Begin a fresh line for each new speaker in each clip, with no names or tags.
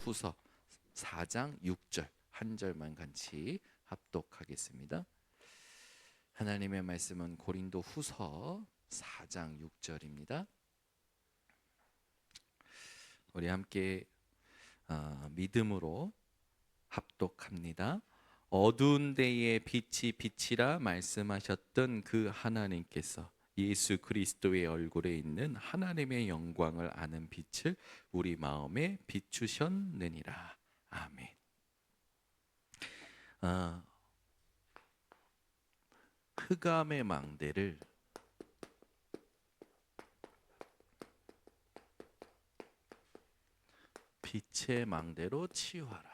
후서 4장 6절 한 절만 같이 합독하겠습니다. 하나님의 말씀은 고린도 후서 4장 6절입니다. 우리 함께 믿음으로 합독합니다. 어두운 데에 빛이 빛이라 말씀하셨던 그 하나님께서 예수 그리스도의 얼굴에 있는 하나님의 영광을 아는 빛을 우리 마음에 비추셨느니라. 아멘. 흑암의 망대를 빛의 망대로 치유하라.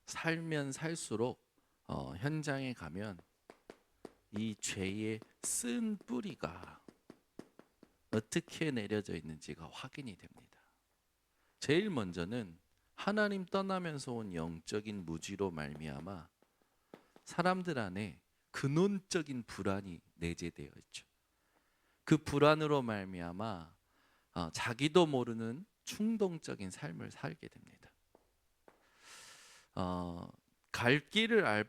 살면 살수록 현장에 가면 이 죄의 쓴 뿌리가 어떻게 내려져 있는지가 확인이 됩니다. 제일 먼저는 하나님 떠나면서 온 영적인 무지로 말미암아 사람들 안에 근원적인 불안이 내재되어 있죠. 그 불안으로 말미암아 자기도 모르는 충동적인 삶을 살게 됩니다. 갈 길을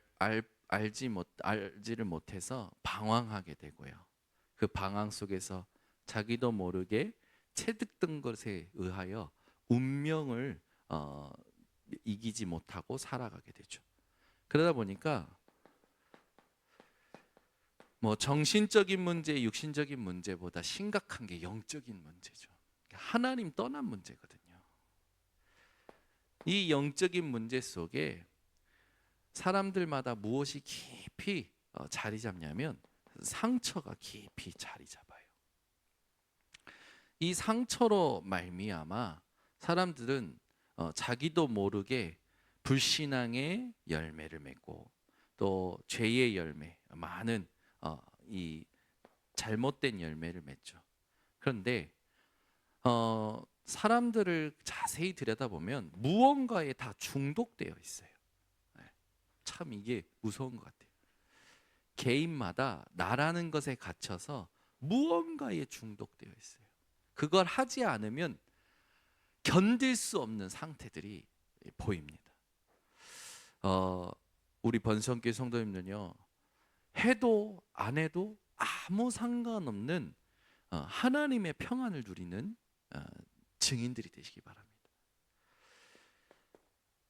알지를 못해서 방황하게 되고요. 그 방황 속에서 자기도 모르게 체득된 것에 의하여 운명을 이기지 못하고 살아가게 되죠. 그러다 보니까 정신적인 문제, 육신적인 문제보다 심각한 게 영적인 문제죠. 하나님 떠난 문제거든요. 이 영적인 문제 속에 사람들마다 무엇이 깊이 자리 잡냐면 상처가 깊이 자리 잡아요. 이 상처로 말미암아 사람들은 자기도 모르게 불신앙의 열매를 맺고 또 죄의 열매, 많은 이 잘못된 열매를 맺죠. 그런데 사람들을 자세히 들여다보면 무언가에 다 중독되어 있어요. 참 이게 무서운 것 같아요. 개인마다 나라는 것에 갇혀서 무언가에 중독되어 있어요. 그걸 하지 않으면 견딜 수 없는 상태들이 보입니다. 우리 번성교회 성도님들은요, 해도 안 해도 아무 상관없는 하나님의 평안을 누리는 증인들이 되시기 바랍니다.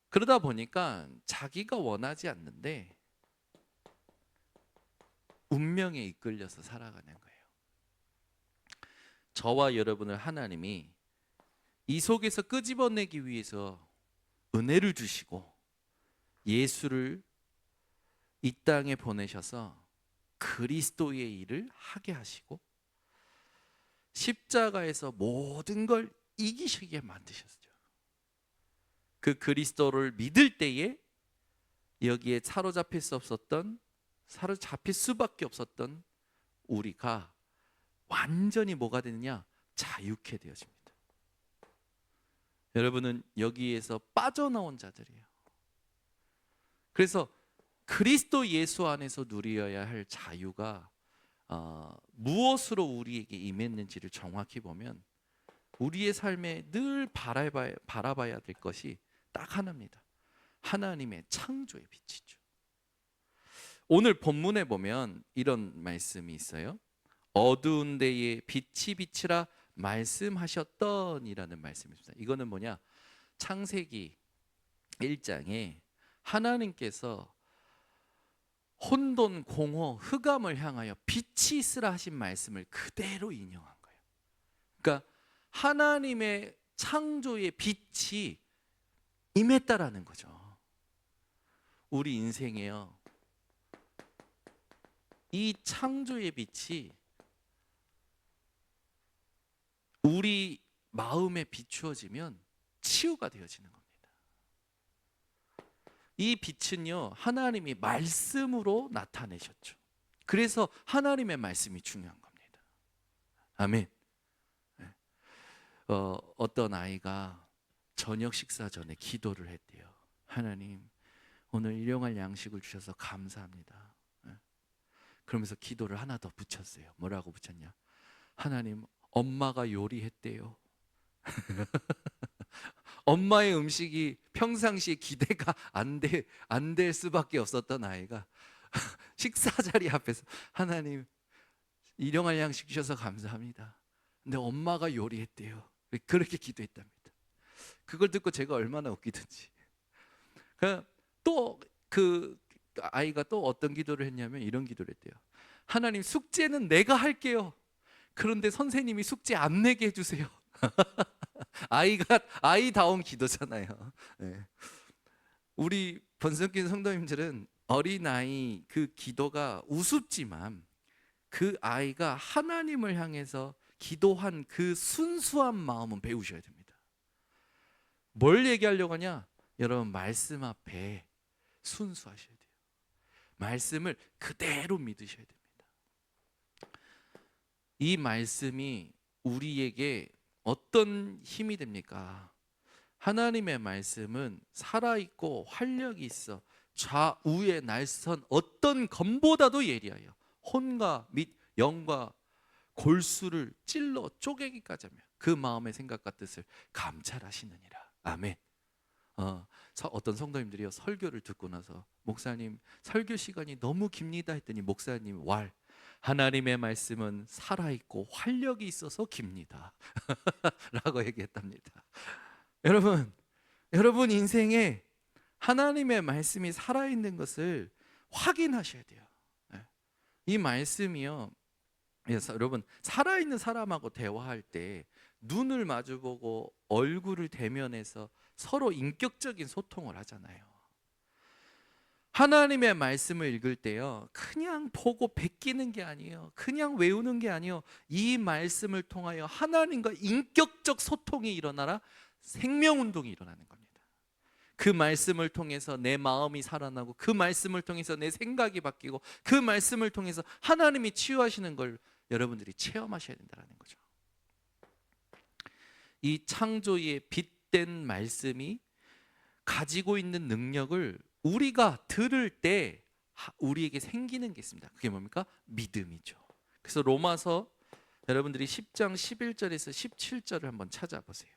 그러다 보니까 자기가 원하지 않는데 운명에 이끌려서 살아가는 거예요. 저와 여러분을 하나님이 이 속에서 끄집어내기 위해서 은혜를 주시고 예수를 이 땅에 보내셔서 그리스도의 일을 하게 하시고 십자가에서 모든 걸 이기시게 만드셨죠. 그 그리스도를 믿을 때에 여기에 사로잡힐 수밖에 없었던 우리가 완전히 뭐가 되느냐? 자유케 되어집니다. 여러분은 여기에서 빠져나온 자들이에요. 그래서 그리스도 예수 안에서 누려야 할 자유가 무엇으로 우리에게 임했는지를 정확히 보면 우리의 삶에 늘 바라봐야 될 것이 딱 하나입니다. 하나님의 창조의 빛이죠. 오늘 본문에 보면 이런 말씀이 있어요. 어두운 데에 빛이 비치라 말씀하셨던이라는 말씀이 있습니다. 이거는 뭐냐? 창세기 1장에 하나님께서 혼돈, 공허, 흑암을 향하여 빛이 있으라 하신 말씀을 그대로 인용한 거예요. 그러니까 하나님의 창조의 빛이 임했다라는 거죠. 우리 인생에요, 이 창조의 빛이 우리 마음에 비추어지면 치유가 되어지는 겁니다. 이 빛은요, 하나님이 말씀으로 나타내셨죠. 그래서 하나님의 말씀이 중요한 겁니다. 아멘. 어떤 아이가 저녁 식사 전에 기도를 했대요. 하나님, 오늘 일용할 양식을 주셔서 감사합니다. 그러면서 기도를 하나 더 붙였어요. 뭐라고 붙였냐? 하나님, 엄마가 요리했대요. 엄마의 음식이 평상시에 기대가 안 될 수밖에 없었던 아이가 식사 자리 앞에서 하나님, 일용할 양식 주셔서 감사합니다. 근데 엄마가 요리했대요. 그렇게 기도했답니다. 그걸 듣고 제가 얼마나 웃기든지. 또 그 아이가 또 어떤 기도를 했냐면 이런 기도를 했대요. 하나님, 숙제는 내가 할게요. 그런데 선생님이 숙제 안 내게 해주세요. 아이다운 기도잖아요. 네. 우리 번성교 성도님들은 어린아이 그 기도가 우습지만 그 아이가 하나님을 향해서 기도한 그 순수한 마음은 배우셔야 됩니다. 뭘 얘기하려고 하냐? 여러분, 말씀 앞에 순수하셔야 돼요. 말씀을 그대로 믿으셔야 됩니다. 이 말씀이 우리에게 어떤 힘이 됩니까? 하나님의 말씀은 살아있고 활력이 있어 좌우에 날선 어떤 검보다도 예리하여 혼과 및 영과 골수를 찔러 쪼개기까지 하며 그 마음의 생각과 뜻을 감찰하시느니라. 아멘. 어떤 성도님들이요, 설교를 듣고 나서 목사님, 설교 시간이 너무 깁니다 했더니 목사님 하나님의 말씀은 살아있고 활력이 있어서 깁니다 라고 얘기했답니다. 여러분 인생에 하나님의 말씀이 살아있는 것을 확인하셔야 돼요. 이 말씀이요, 여러분, 살아있는 사람하고 대화할 때 눈을 마주보고 얼굴을 대면해서 서로 인격적인 소통을 하잖아요. 하나님의 말씀을 읽을 때요, 그냥 보고 베끼는 게 아니에요. 그냥 외우는 게 아니에요. 이 말씀을 통하여 하나님과 인격적 소통이 일어나라 생명운동이 일어나는 겁니다. 그 말씀을 통해서 내 마음이 살아나고 그 말씀을 통해서 내 생각이 바뀌고 그 말씀을 통해서 하나님이 치유하시는 걸 여러분들이 체험하셔야 된다는 거죠. 이 창조의 빛된 말씀이 가지고 있는 능력을 우리가 들을 때 우리에게 생기는 게 있습니다. 그게 뭡니까? 믿음이죠. 그래서 로마서 여러분들이 10장 11절에서 17절을 한번 찾아보세요.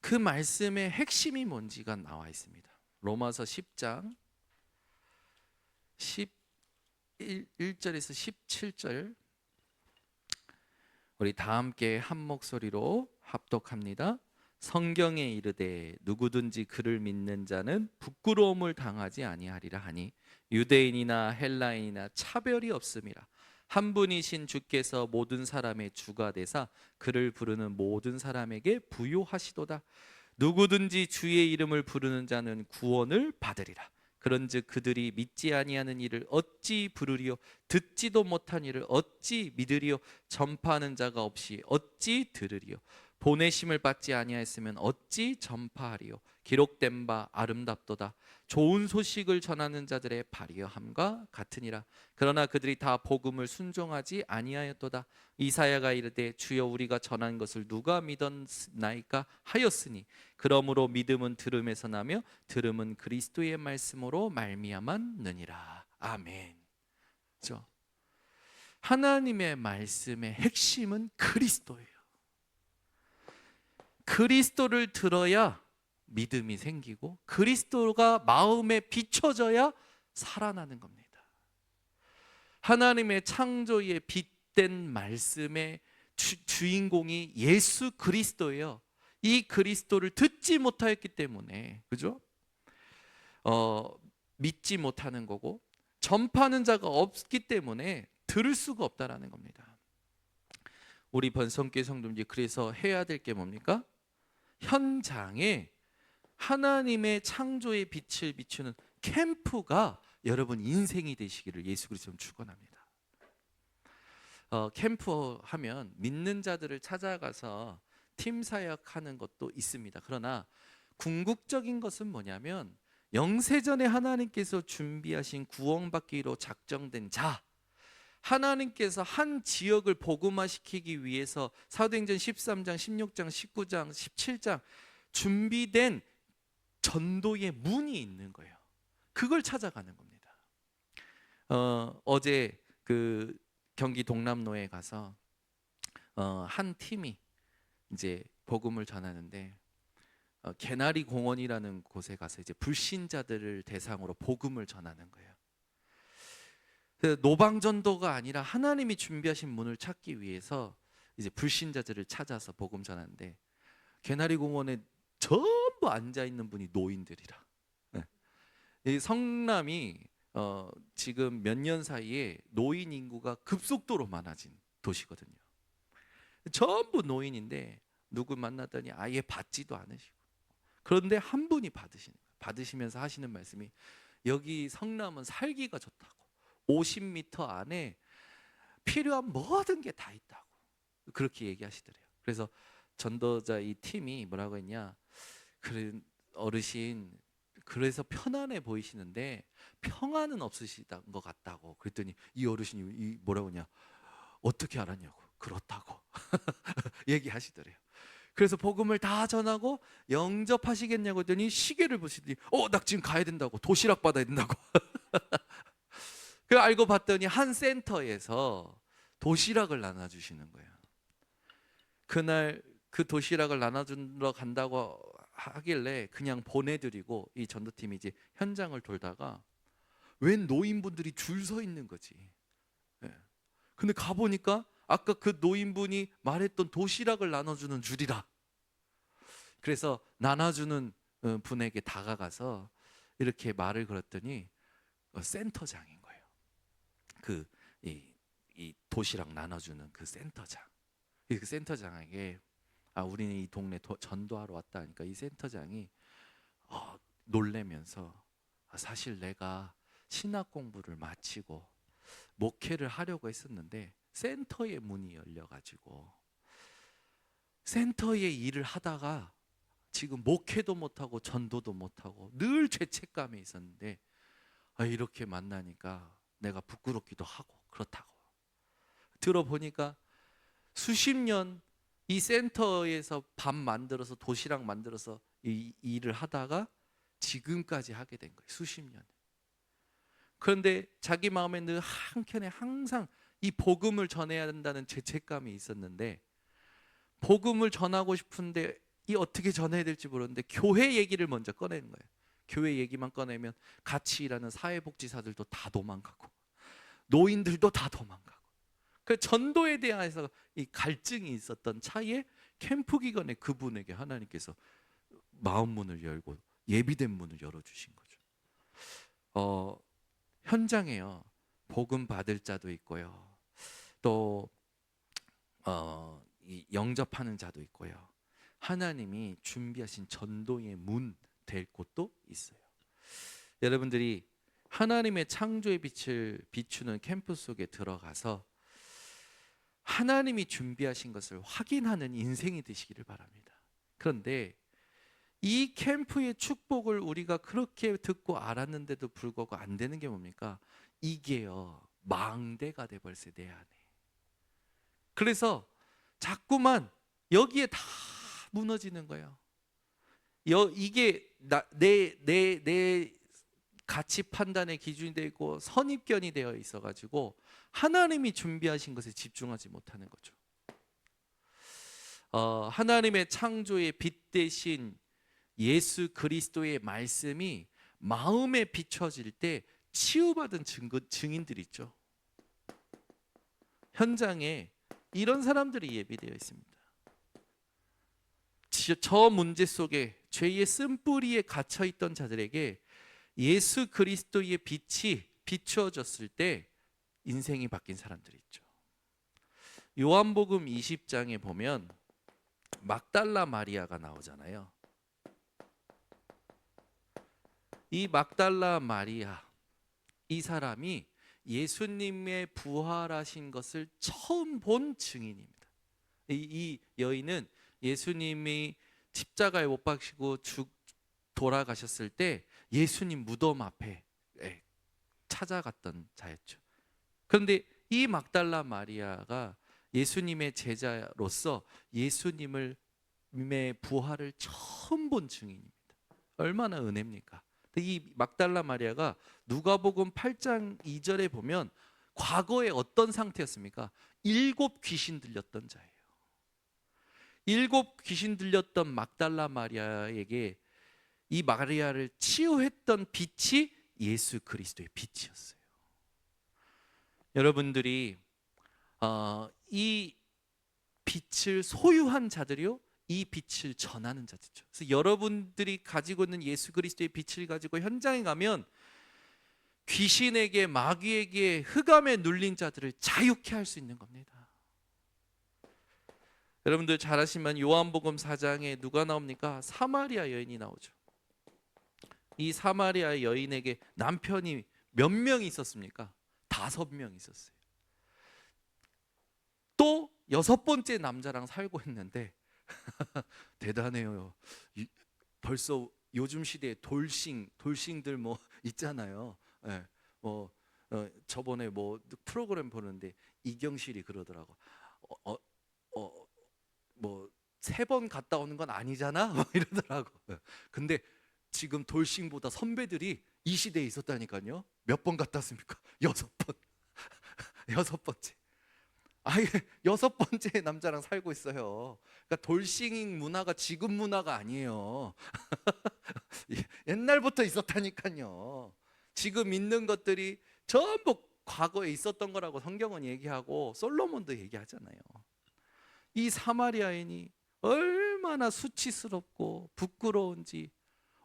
그 말씀의 핵심이 뭔지가 나와 있습니다. 로마서 10장 11절에서 17절 우리 다 함께 한 목소리로 합독합니다. 성경에 이르되 누구든지 그를 믿는 자는 부끄러움을 당하지 아니하리라 하니 유대인이나 헬라인이나 차별이 없음이라. 한 분이신 주께서 모든 사람의 주가 되사 그를 부르는 모든 사람에게 부요하시도다. 누구든지 주의 이름을 부르는 자는 구원을 받으리라. 그런즉 그들이 믿지 아니하는 일을 어찌 부르리요? 듣지도 못한 일을 어찌 믿으리요? 전파하는 자가 없이 어찌 들으리요? 보내심을 받지 아니하였으면 어찌 전파하리요? 기록된 바 아름답도다. 좋은 소식을 전하는 자들의 발휘함과 같으니라. 그러나 그들이 다 복음을 순종하지 아니하였도다. 이사야가 이르되 주여 우리가 전한 것을 누가 믿었나이까 하였으니 그러므로 믿음은 들음에서 나며 들음은 그리스도의 말씀으로 말미암았느니라. 아멘. 그렇죠? 하나님의 말씀의 핵심은 그리스도예요. 그리스도를 들어야 믿음이 생기고 그리스도가 마음에 비춰져야 살아나는 겁니다. 하나님의 창조의 빛된 말씀의 주인공이 예수 그리스도예요. 이 그리스도를 듣지 못하였기 때문에, 그죠? 믿지 못하는 거고 전파하는 자가 없기 때문에 들을 수가 없다라는 겁니다. 우리 번성교회 성도님들이 그래서 해야 될 게 뭡니까? 현장에 하나님의 창조의 빛을 비추는 캠프가 여러분 인생이 되시기를 예수 그리스도는 축원합니다. 캠프 하면 믿는 자들을 찾아가서 팀 사역하는 것도 있습니다. 그러나 궁극적인 것은 뭐냐면 영세전에 하나님께서 준비하신 구원받기로 작정된 자, 하나님께서 한 지역을 복음화시키기 위해서 사도행전 13장, 16장, 19장, 17장 준비된 전도의 문이 있는 거예요. 그걸 찾아가는 겁니다. 어제 그 경기 동남로에 가서 한 팀이 이제 복음을 전하는데 개나리 공원이라는 곳에 가서 이제 불신자들을 대상으로 복음을 전하는 거예요. 노방전도가 아니라 하나님이 준비하신 문을 찾기 위해서 이제 불신자들을 찾아서 복음 전하는데 개나리 공원에 전부 앉아 있는 분이 노인들이라. 네. 이 성남이 지금 몇 년 사이에 노인 인구가 급속도로 많아진 도시거든요. 전부 노인인데 누구 만나더니 아예 받지도 않으시고, 그런데 한 분이 받으시면서 하시는 말씀이 여기 성남은 살기가 좋다고, 50m 안에 필요한 모든 게 다 있다고 그렇게 얘기하시더래요. 그래서 전도자 이 팀이 뭐라고 했냐, 그래 어르신 그래서 편안해 보이시는데 평안은 없으시던 것 같다고. 그랬더니 이 어르신이 뭐라고 하냐, 어떻게 알았냐고, 그렇다고 얘기하시더래요. 그래서 복음을 다 전하고 영접하시겠냐고 했더니 시계를 보시더니 나 지금 가야 된다고, 도시락 받아야 된다고. 그 알고 봤더니 한 센터에서 도시락을 나눠주시는 거예요. 그날 그 도시락을 나눠주러 간다고 하길래 그냥 보내드리고 이 전도팀이 이제 현장을 돌다가 웬 노인분들이 줄 서 있는 거지. 예. 근데 가보니까 아까 그 노인분이 말했던 도시락을 나눠주는 줄이라. 그래서 나눠주는 분에게 다가가서 이렇게 말을 걸었더니 센터장인 거예요. 이 도시락 나눠주는 그 센터장. 그 센터장에게 우리는 이 동네 전도하러 왔다 하니까 이 센터장이 놀래면서 사실 내가 신학 공부를 마치고 목회를 하려고 했었는데 센터의 문이 열려가지고 센터의 일을 하다가 지금 목회도 못하고 전도도 못하고 늘 죄책감에 있었는데 이렇게 만나니까 내가 부끄럽기도 하고 그렇다고. 들어보니까 수십 년 이 센터에서 밥 만들어서 도시락 만들어서 이 일을 하다가 지금까지 하게 된 거예요. 수십 년. 그런데 자기 마음에 늘 한켠에 항상 이 복음을 전해야 된다는 죄책감이 있었는데, 복음을 전하고 싶은데 이 어떻게 전해야 될지 모르는데 교회 얘기를 먼저 꺼내는 거예요. 교회 얘기만 꺼내면 같이 일하는 사회복지사들도 다 도망가고 노인들도 다 도망가고, 그 전도에 대해서 이 갈증이 있었던 차에 캠프 기간에 그분에게 하나님께서 마음 문을 열고 예비된 문을 열어주신 거죠. 현장에요, 복음 받을 자도 있고요, 또 이 영접하는 자도 있고요, 하나님이 준비하신 전도의 문 될 곳도 있어요. 여러분들이 하나님의 창조의 빛을 비추는 캠프 속에 들어가서 하나님이 준비하신 것을 확인하는 인생이 되시기를 바랍니다. 그런데 이 캠프의 축복을 우리가 그렇게 듣고 알았는데도 불구하고 안 되는 게 뭡니까? 이게요, 망대가 돼버렸어요, 내 안에. 그래서 자꾸만 여기에 다 무너지는 거예요. 이게 내 가치 판단의 기준이 되고 선입견이 되어 있어가지고 하나님이 준비하신 것에 집중하지 못하는 거죠. 하나님의 창조의 빛 대신 예수 그리스도의 말씀이 마음에 비춰질 때 치유받은 증인들이 있죠. 현장에 이런 사람들이 예비되어 있습니다. 저 문제 속에 죄의 쓴뿌리에 갇혀있던 자들에게 예수 그리스도의 빛이 비추어졌을 때 인생이 바뀐 사람들이 있죠. 요한복음 20장에 보면 막달라 마리아가 나오잖아요. 이 막달라 마리아, 이 사람이 예수님의 부활하신 것을 처음 본 증인입니다. 이 여인은 예수님이 십자가에 못 박히고 돌아가셨을 때 예수님 무덤 앞에 찾아갔던 자였죠. 그런데 이 막달라 마리아가 예수님의 제자로서 예수님의 부활을 처음 본 증인입니다. 얼마나 은혜입니까? 이 막달라 마리아가 누가복음 8장 2절에 보면 과거에 어떤 상태였습니까? 7 귀신 들렸던 자예요. 7 귀신 들렸던 막달라 마리아에게 이 마리아를 치유했던 빛이 예수 그리스도의 빛이었어요. 여러분들이 이 빛을 소유한 자들이요, 이 빛을 전하는 자들이죠. 그래서 여러분들이 가지고 있는 예수 그리스도의 빛을 가지고 현장에 가면 귀신에게, 마귀에게, 흑암에 눌린 자들을 자유케 할 수 있는 겁니다. 여러분들 잘 아시면 요한복음 4장에 누가 나옵니까? 사마리아 여인이 나오죠. 이 사마리아 여인에게 남편이 몇 명 있었습니까? 5명 있었어요. 또 6번째 남자랑 살고 있는데 대단해요. 벌써 요즘 시대에 돌싱들 뭐 있잖아요. 네, 저번에 뭐 프로그램 보는데 이경실이 그러더라고. 뭐 3번 갔다 오는 건 아니잖아. 이러더라고. 근데 지금 돌싱보다 선배들이 이 시대에 있었다니까요. 몇 번 갔다 왔습니까? 6번. 6번째. 아예 6번째 남자랑 살고 있어요. 그러니까 돌싱 문화가 지금 문화가 아니에요. 옛날부터 있었다니까요. 지금 있는 것들이 전부 과거에 있었던 거라고 성경은 얘기하고 솔로몬도 얘기하잖아요. 이 사마리아인이 얼마나 수치스럽고 부끄러운지,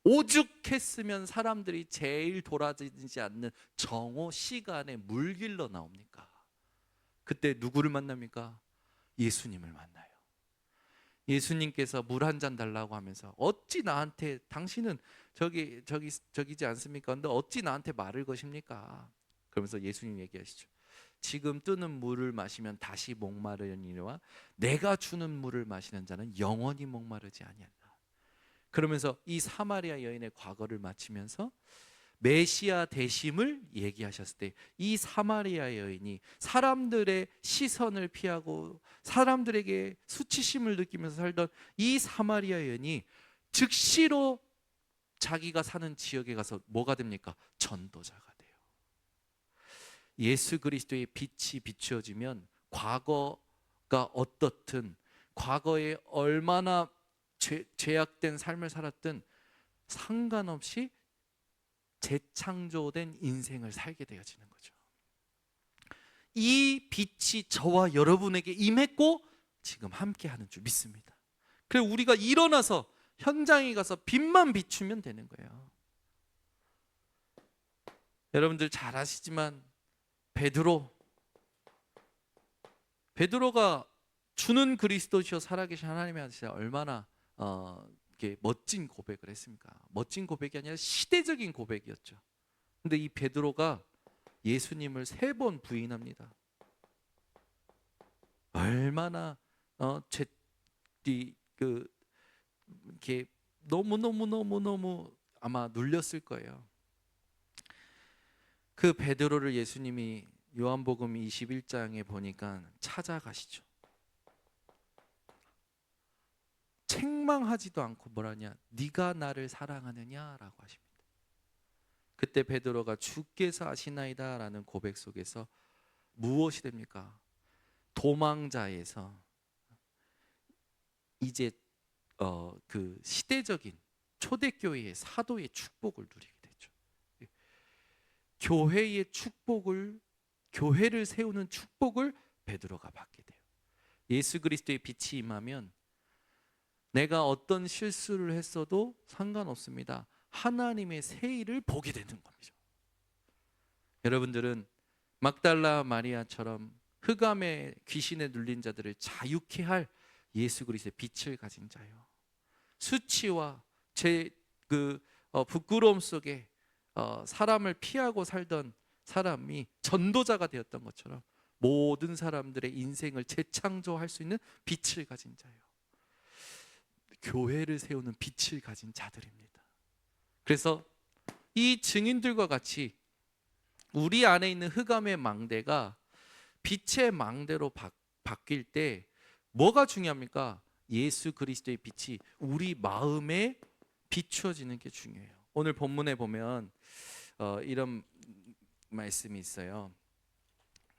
오죽했으면 사람들이 제일 돌아다니지 않는 정오 시간에 물길로 나옵니까? 그때 누구를 만납니까? 예수님을 만나요. 예수님께서 물 한 잔 달라고 하면서 어찌 나한테, 당신은 저기지 않습니까? 근데 어찌 나한테 말을 거십니까? 그러면서 예수님 얘기하시죠. 지금 뜨는 물을 마시면 다시 목마르니와 내가 주는 물을 마시는 자는 영원히 목마르지 아니하리라. 그러면서 이 사마리아 여인의 과거를 마치면서 메시아 되심을 얘기하셨을 때 이 사마리아 여인이 사람들의 시선을 피하고 사람들에게 수치심을 느끼면서 살던 이 사마리아 여인이 즉시로 자기가 사는 지역에 가서 뭐가 됩니까? 전도자가 돼요. 예수 그리스도의 빛이 비추어지면 과거가 어떻든, 과거에 얼마나 죄악된 삶을 살았든 상관없이 재창조된 인생을 살게 되어지는 거죠. 이 빛이 저와 여러분에게 임했고 지금 함께하는 줄 믿습니다. 그래서 우리가 일어나서 현장에 가서 빛만 비추면 되는 거예요. 여러분들 잘 아시지만 베드로가 주는 그리스도시요 살아계신 하나님의 아들이시라 얼마나 이렇게 멋진 고백을 했습니까? 멋진 고백이 아니라 시대적인 고백이었죠. 근데 이 베드로가 예수님을 3번 부인합니다. 얼마나 이렇게 너무 아마 눌렸을 거예요. 그 베드로를 예수님이 요한복음 21장에 보니까 찾아가시죠. 책망하지도 않고 뭐라냐, 네가 나를 사랑하느냐라고 하십니다. 그때 베드로가 주께서 아시나이다 라는 고백 속에서 무엇이 됩니까? 도망자에서 이제 그 시대적인 초대교회의 사도의 축복을 누리게 되죠. 교회의 축복을, 교회를 세우는 축복을 베드로가 받게 돼요. 예수 그리스도의 빛이 임하면 내가 어떤 실수를 했어도 상관없습니다. 하나님의 새 일을 보게 되는 겁니다. 여러분들은 막달라 마리아처럼 흑암의 귀신에 눌린 자들을 자유케 할 예수 그리스도의 빛을 가진 자요. 수치와 부끄러움 속에 사람을 피하고 살던 사람이 전도자가 되었던 것처럼 모든 사람들의 인생을 재창조할 수 있는 빛을 가진 자예요. 교회를 세우는 빛을 가진 자들입니다. 그래서 이 증인들과 같이 우리 안에 있는 흑암의 망대가 빛의 망대로 바뀔 때 뭐가 중요합니까? 예수 그리스도의 빛이 우리 마음에 비추어지는 게 중요해요. 오늘 본문에 보면 이런 말씀이 있어요.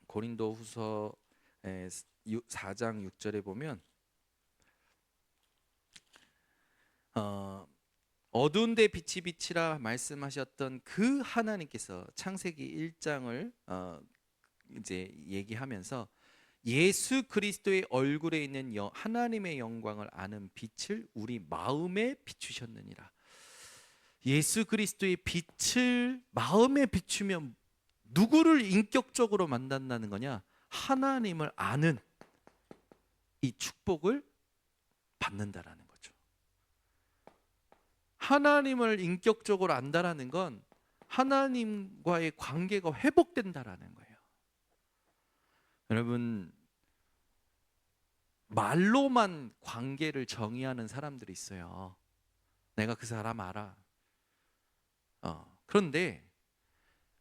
고린도후서 4장 6절에 보면 어두운 데 빛이 비치라 말씀하셨던 그 하나님께서 창세기 1장을 이제 얘기하면서 예수 그리스도의 얼굴에 있는 하나님의 영광을 아는 빛을 우리 마음에 비추셨느니라. 예수 그리스도의 빛을 마음에 비추면 누구를 인격적으로 만난다는 거냐? 하나님을 아는 이 축복을 받는다라는 거죠. 하나님을 인격적으로 안다라는 건 하나님과의 관계가 회복된다라는 거예요. 여러분, 말로만 관계를 정의하는 사람들이 있어요. 내가 그 사람 알아. 그런데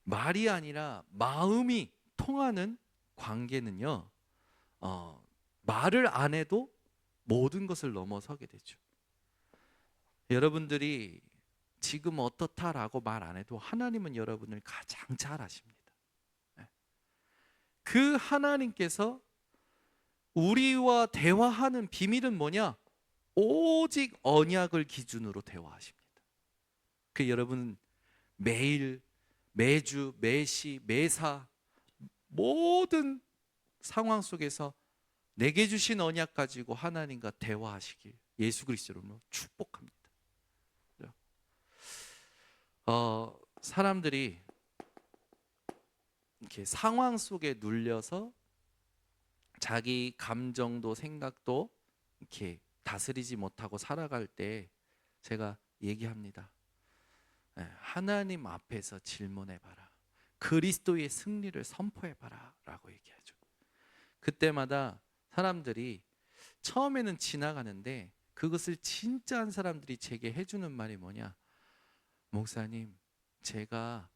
말이 아니라 마음이 통하는 관계는요, 말을 안 해도 모든 것을 넘어서게 되죠. 여러분들이 지금 어떻다라고 말 안 해도 하나님은 여러분을 가장 잘 아십니다. 그 하나님께서 우리와 대화하는 비밀은 뭐냐? 오직 언약을 기준으로 대화하십니다. 그 여러분 매일, 매주, 매시, 매사 모든 상황 속에서 내게 주신 언약 가지고 하나님과 대화하시길 예수 그리스도로 축복합니다. 사람들이 이렇게 상황 속에 눌려서 자기 감정도 생각도 이렇게 다스리지 못하고 살아갈 때 제가 얘기합니다. 하나님 앞에서 질문해봐라. 그리스도의 승리를 선포해봐라 라고 얘기하죠. 그때마다 사람들이 처음에는 지나가는데 그것을 진짜 한 사람들이 제게 해주는 말이 뭐냐? 목사님, 제가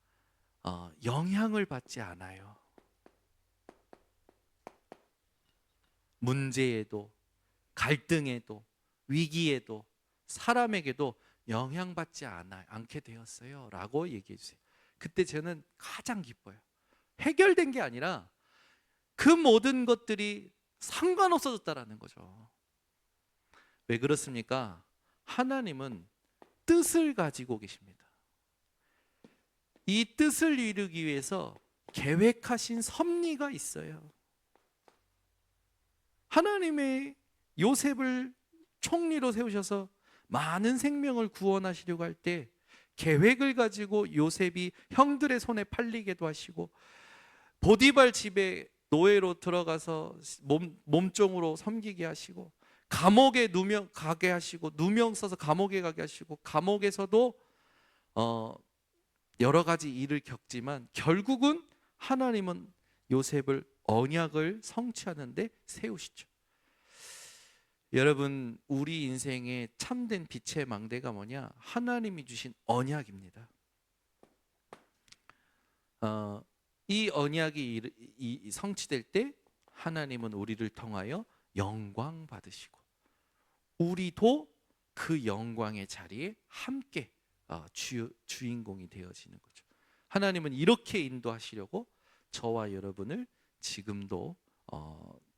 영향을 받지 않아요. 문제에도, 갈등에도, 위기에도, 사람에게도 영향받지 않게 되었어요 라고 얘기해 주세요. 그때 저는 가장 기뻐요. 해결된 게 아니라 그 모든 것들이 상관없어졌다라는 거죠. 왜 그렇습니까? 하나님은 뜻을 가지고 계십니다. 이 뜻을 이루기 위해서 계획하신 섭리가 있어요. 하나님의 요셉을 총리로 세우셔서 많은 생명을 구원하시려고 할 때 계획을 가지고 요셉이 형들의 손에 팔리게도 하시고 보디발 집에 노예로 들어가서 몸종으로 섬기게 하시고 감옥에 가게 하시고 누명 써서 감옥에 가게 하시고 감옥에서도 여러 가지 일을 겪지만 결국은 하나님은 요셉을 언약을 성취하는데 세우시죠. 여러분, 우리 인생의 참된 빛의 망대가 뭐냐? 하나님이 주신 언약입니다. 이 언약이 성취될 때 하나님은 우리를 통하여 영광 받으시고 우리도 그 영광의 자리에 함께 주인공이 되어지는 거죠. 하나님은 이렇게 인도하시려고 저와 여러분을 지금도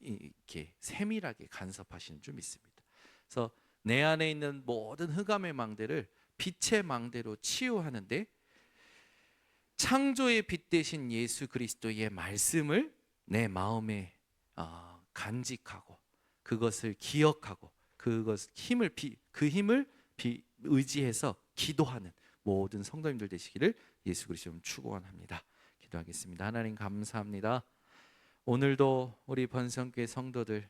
이렇게 세밀하게 간섭하시는 줄 믿습니다. 그래서 내 안에 있는 모든 흑암의 망대를 빛의 망대로 치유하는데 창조의 빛 대신 예수 그리스도의 말씀을 내 마음에 간직하고 그것을 기억하고 그 힘을 의지해서 기도하는 모든 성도님들 되시기를 예수 그리스도로 축원합니다. 기도하겠습니다. 하나님 감사합니다. 오늘도 우리 번성교회 성도들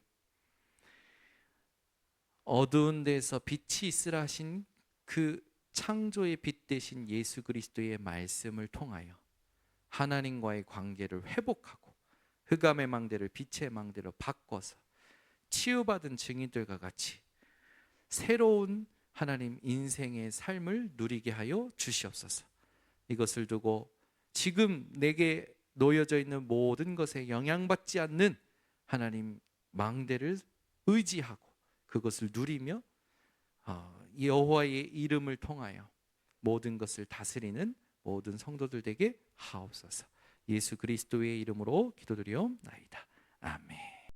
어두운 데서 빛이 있으라 하신 그 창조의 빛 대신 예수 그리스도의 말씀을 통하여 하나님과의 관계를 회복하고 흑암의 망대를 빛의 망대로 바꿔서 치유받은 증인들과 같이 새로운 하나님 인생의 삶을 누리게 하여 주시옵소서. 이것을 두고 지금 내게 놓여져 있는 모든 것에 영향받지 않는 하나님 망대를 의지하고 그것을 누리며 여호와의 이름을 통하여 모든 것을 다스리는 모든 성도들 되게 하옵소서. 예수 그리스도의 이름으로 기도드리옵나이다. 아멘.